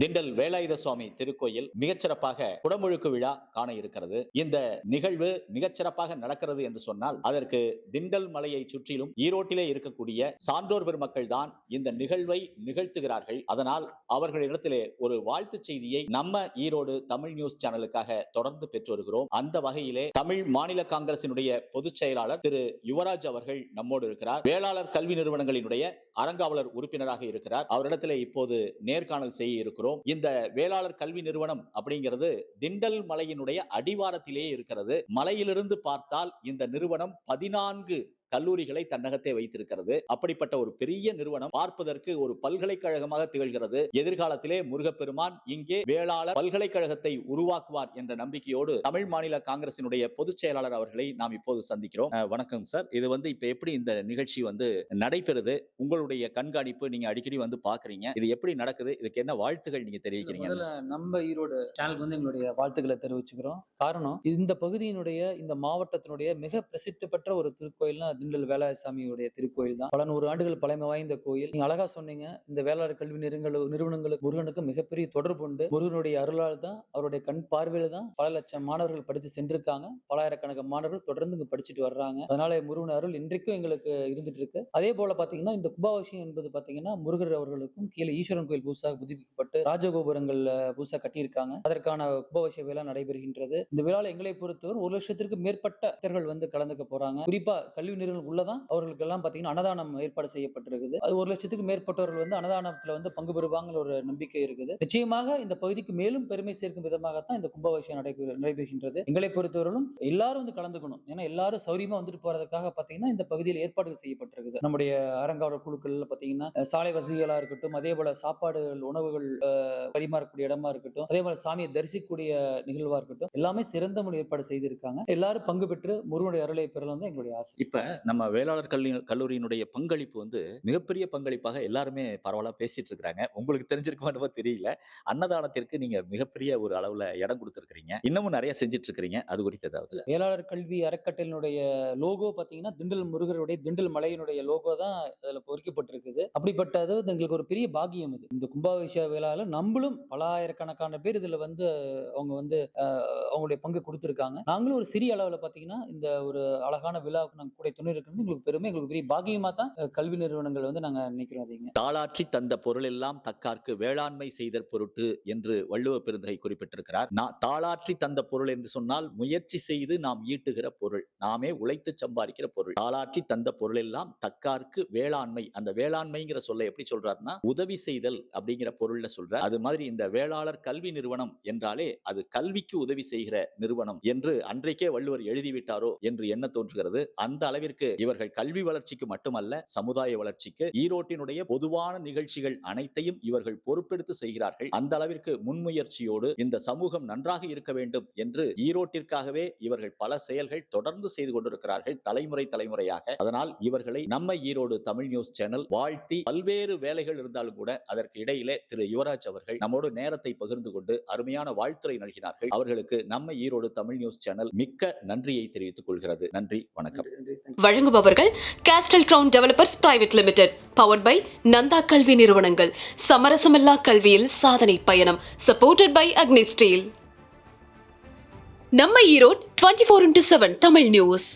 திண்டல் வேலாயுத சுவாமி திருக்கோயில் மிகச்சிறப்பாக குடமுழுக்கு விழா காண இருக்கிறது. இந்த நிகழ்வு மிகச்சிறப்பாக நடக்கிறது என்று சொன்னால் அதற்கு திண்டல் மலையை சுற்றிலும் ஈரோட்டிலே இருக்கக்கூடிய சான்றோர் பெருமக்கள் தான் இந்த நிகழ்வை நிகழ்த்துகிறார்கள். அதனால் அவர்களிடத்திலே ஒரு வாழ்த்து செய்தியை நம்ம ஈரோடு தமிழ் நியூஸ் சேனலுக்காக தொடர்ந்து பெற்று வருகிறோம். அந்த வகையிலே தமிழ் மாநில காங்கிரசினுடைய பொதுச் செயலாளர் திரு யுவராஜ் அவர்கள் நம்மோடு இருக்கிறார். வேளாளர் கல்வி நிறுவனங்களினுடைய அறங்காவலர் உறுப்பினராக இருக்கிறார். அவரிடத்திலே இப்போது நேர்காணல் செய்ய இருக்கிறோம். இந்த வேளாளர் கல்வி நிறுவனம் அப்படிங்கிறது திண்டல் மலையினுடைய அடிவாரத்திலேயே இருக்கிறது. மலையிலிருந்து பார்த்தால் இந்த நிறுவனம் 14 கல்லூரிகளை தன்னகத்தே வைத்திருக்கிறது. அப்படிப்பட்ட ஒரு பெரிய நிறுவனம் பார்ப்பதற்கு ஒரு பல்கலைக்கழகமாக திகழ்கிறது. எதிர்காலத்திலே முருகப்பெருமான் இங்கே வேளாளர் பல்கலைக்கழகத்தை உருவாக்குவார் என்ற நம்பிக்கையோடு தமிழ் மாநில காங்கிரசினுடைய பொதுச் செயலாளர் அவர்களை நாம் இப்போது சந்திக்கிறோம். வணக்கம் சார். இது இப்ப எப்படி இந்த நிகழ்ச்சி நடைபெறுது? உங்களுடைய கண்காணிப்பு, நீங்க அடிக்கடி பாக்குறீங்க, இது எப்படி நடக்குது? இதுக்கு என்ன வாழ்த்துகள் நீங்க தெரிவிக்கிறீங்க? நம்ம ஈரோடு சேனலுக்கு எங்களுடைய வாழ்த்துக்களை தெரிவிச்சுக்கிறோம். காரணம், இந்த பகுதியினுடைய இந்த மாவட்டத்தினுடைய மிக பிரசித்தி பெற்ற ஒரு திருக்கோயில்னா திண்டல் வேலாயுதசாமியுடைய திருக்கோயில் தான். பல 100 ஆண்டுகள் பழமை வாய்ந்த கோயில். நீங்க அழகா சொன்னீங்க. இந்த வேளாளர் கல்வி நிறுவனங்களுக்கு முருகனுக்கு மிகப்பெரிய தொடர்பு உண்டு. முருகனுடைய அருளால் தான், அவருடைய கண் பார்வையில தான் பல லட்சம் மாணவர்கள் படித்து சென்றிருக்காங்க. பலாயிரக்கணக்கான மாணவர்கள் தொடர்ந்து இங்க படிச்சுட்டு வர்றாங்க. அதனால முருகன் அருள் இன்றைக்கும் எங்களுக்கு இருந்துட்டு இருக்கு. அதே போல பாத்தீங்கன்னா இந்த கும்பாபிஷேகம் என்பது பாத்தீங்கன்னா முருகர் அவர்களுக்கும் கீழே ஈஸ்வரன் கோயில் புதுசாக புதுப்பிக்கப்பட்டு ராஜகோபுரங்கள்ல புதுசா கட்டியிருக்காங்க. அதற்கான கும்பாபிஷேக விழா நடைபெறுகின்றது. இந்த விழாவில் எங்களை பொறுத்தவரை 1 லட்சத்திற்கு மேற்பட்ட பக்தர்கள் கலந்துக்க போறாங்க. குறிப்பா கல்வி நிறுவனம் உள்ளதான் அவர்களுக்கு எல்லாம் பாத்தீங்கன்னா அன்னதானம் ஏற்பாடு செய்யப்பட்டிருக்குது. அது 1 லட்சத்துக்கு மேற்பட்டவர்கள் அன்னதானத்துல பங்கு பெறுவாங்க ஒரு நம்பிக்கை இருக்குது. நிச்சயமாக இந்த பகுதிக்கு மேலும் பெருமை சேர்க்கும் விதமாகத்தான் இந்த கும்பாபிஷேகம் நடைபெறுகின்றது. எங்களை பொறுத்தவரையிலும் எல்லாரும் கலந்துக்கணும். ஏன்னா எல்லாரும் சௌரியமா போறதுக்காக பாத்தீங்கன்னா இந்த பகுதியில் ஏற்பாடுகள் செய்யப்பட்டிருக்குது. நம்முடைய அறங்காவலர் குழுக்கள் பாத்தீங்கன்னா சாலை வசதிகளா இருக்கட்டும், அதே போல சாப்பாடுகள், உணவுகள் பரிமாறக்கூடிய இடமா இருக்கட்டும், அதே போல சாமியை தரிசிக்கக்கூடிய நிகழ்வா இருக்கட்டும், எல்லாமே சிறந்த முறை ஏற்பாடு செய்திருக்காங்க. எல்லாரும் பங்கு பெற்று முருகனுடைய அருளை பெறலாம் தான் எங்களுடைய ஆசை. இப்ப நம்ம வேளாளர் கல்லூரியினுடைய பங்களிப்பு மிகப்பெரிய பங்களிப்பாக எல்லாருமே பரவலா பேசிட்டு இருக்காங்க. உங்களுக்கு தெரிஞ்சிருக்குமா தெரியல. அன்னதானத்திற்கு நீங்க மிகப்பெரிய ஒரு அளவுல இடம் கொடுத்திருக்கீங்க. இன்னமும் நிறைய செஞ்சிட்டு இருக்கீங்க. அது குறித்து ஏதாவது? வேளாளர் கல்வி அறக்கட்டளையினுடைய லோகோ பாத்தீங்கன்னா திண்டல் முருகருடைய திண்டல் மலையினுடைய லோகோ தான் அதுல பொறிக்கப்பட்டிருக்குது. அப்படிப்பட்டது எங்களுக்கு ஒரு பெரிய பாக்கியம். இது இந்த கும்பாபிஷேக விழாவில் நம்மளும் பலாயிரக்கணக்கான பேர் இதுல அவங்க அவங்களுடைய பங்கு கொடுத்திருக்காங்க. நாங்களும் ஒரு சிறிய அளவுல பாத்தீங்கன்னா இந்த ஒரு அழகான விழாவுக்கு நாங்க கூட துணை இருக்கிறது எங்களுக்கு பெருமை, எங்களுக்கு பெரிய பாக்கியமா தான் கல்வி நிறுவனங்கள் நாங்க நினைக்கிறோம். அதிக தாளாற்றி தந்த பொருள் எல்லாம் தக்கார்க்கு வேளாண்மை செய்தற் பொருட்டு என்று வள்ளுவ பெருந்தகை குறிப்பிட்டிருக்கிறார். தாளாற்றி தந்த பொருள் என்று சொன்னால் முயற்சி செய்து நாம் ஈட்டுகிற பொருள், நாமே உழைத்து சம்பாதிக்கிற பொருள். தாளாற்றி தந்த பொருள் எல்லாம் தக்கார்க்கு வேளாண்மை. அந்த வேளாண்மைங்கிற சொல்ல எப்படி சொல்றாருன்னா உதவி செய்தல் அப்படிங்கிற பொருள்ல சொல்ற. அது மாதிரி இந்த வேளாளர் கல்வி நிறுவனம் என்றாலே அது கல்விக்கு உதவி செய்கிற நிறுவனம் என்று அன்றைக்கே வள்ளுவர் எழுதிவிட்டாரோ என்று எண்ண தோன்றுகிறது. அந்த அளவிற்கு இவர்கள் கல்வி வளர்ச்சிக்கு மட்டுமல்ல, சமுதாய வளர்ச்சிக்கு, ஈரோட்டினுடைய பொதுவான நிகழ்ச்சிகள் அனைத்தையும் இவர்கள் பொறுப்பெடுத்து செய்கிறார்கள். அந்த அளவிற்கு முன்முயற்சியோடு இந்த சமூகம் நன்றாக இருக்க வேண்டும் என்று ஈரோட்டிற்காகவே இவர்கள் பல செயல்கள் தொடர்ந்து செய்து கொண்டிருக்கிறார்கள், தலைமுறையாக. அதனால் இவர்களை நம்ம ஈரோடு தமிழ் நியூஸ் சேனல் வாழ்த்தி, பல்வேறு வேலைகள் இருந்தாலும் கூட அதற்கு இடையிலே திரு யுவராஜ் அவர்கள் நம்மோடு நேரத்தை பகிர்ந்து கொண்டு அருமையான வாழ்த்துரை நல்கினார்கள். அவர்களுக்கு நம்ம ஈரோடு தமிழ் நியூஸ் சேனல் மிக்க நன்றியை தெரிவித்துக் கொள்கிறது. நன்றி, வணக்கம். வழங்குபவர்கள் Castle Crown Developers Private Limited, powered by Nanda கல்வி நிறுவனங்கள். சமரசமில்லா கல்வியில் சாதனை பயணம். Supported by Agni Steel. நம்ம ஈரோடு 24x7 தமிழ் நியூஸ்.